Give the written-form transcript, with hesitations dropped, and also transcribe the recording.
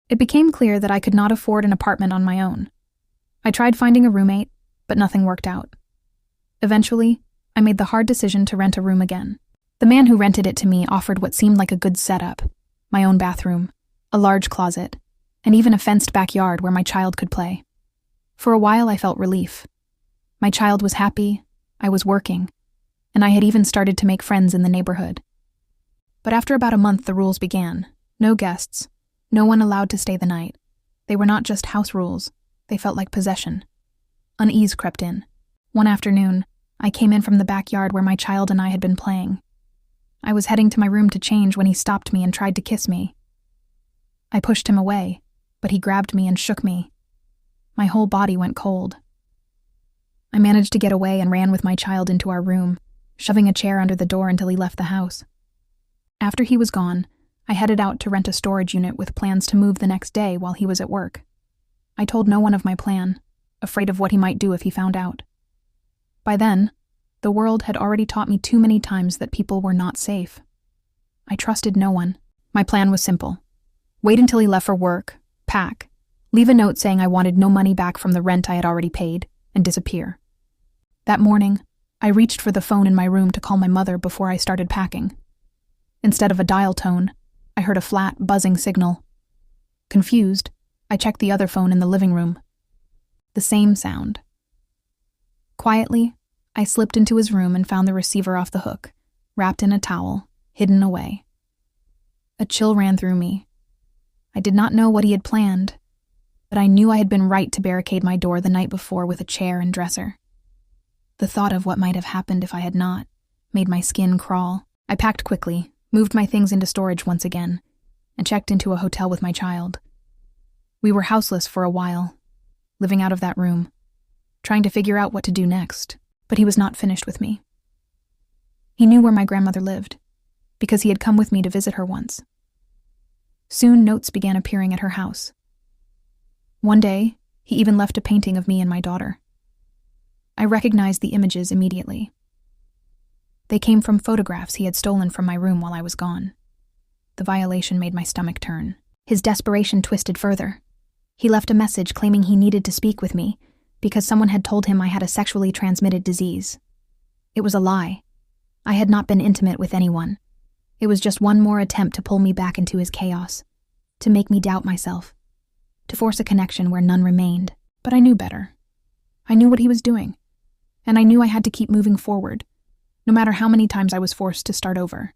It became clear that I could not afford an apartment on my own. I tried finding a roommate, but nothing worked out. Eventually, I made the hard decision to rent a room again. The man who rented it to me offered what seemed like a good setup: my own bathroom, a large closet, and even a fenced backyard where my child could play. For a while, I felt relief. My child was happy, I was working, and I had even started to make friends in the neighborhood. But after about a month, the rules began. No guests, no one allowed to stay the night. They were not just house rules, they felt like possession. Unease crept in. One afternoon, I came in from the backyard where my child and I had been playing. I was heading to my room to change when he stopped me and tried to kiss me. I pushed him away, but he grabbed me and shook me. My whole body went cold. I managed to get away and ran with my child into our room, shoving a chair under the door until he left the house. After he was gone, I headed out to rent a storage unit with plans to move the next day while he was at work. I told no one of my plan, afraid of what he might do if he found out. By then, the world had already taught me too many times that people were not safe. I trusted no one. My plan was simple. Wait until he left for work, pack, leave a note saying I wanted no money back from the rent I had already paid, and disappear. That morning, I reached for the phone in my room to call my mother before I started packing. Instead of a dial tone, I heard a flat, buzzing signal. Confused, I checked the other phone in the living room. The same sound. Quietly, I slipped into his room and found the receiver off the hook, wrapped in a towel, hidden away. A chill ran through me. I did not know what he had planned, but I knew I had been right to barricade my door the night before with a chair and dresser. The thought of what might have happened if I had not made my skin crawl. I packed quickly, moved my things into storage once again, and checked into a hotel with my child. We were houseless for a while, living out of that room, trying to figure out what to do next, but he was not finished with me. He knew where my grandmother lived, because he had come with me to visit her once. Soon notes began appearing at her house. One day, he even left a painting of me and my daughter. I recognized the images immediately. They came from photographs he had stolen from my room while I was gone. The violation made my stomach turn. His desperation twisted further. He left a message claiming he needed to speak with me because someone had told him I had a sexually transmitted disease. It was a lie. I had not been intimate with anyone. It was just one more attempt to pull me back into his chaos, to make me doubt myself, to force a connection where none remained. But I knew better. I knew what he was doing, and I knew I had to keep moving forward, no matter how many times I was forced to start over.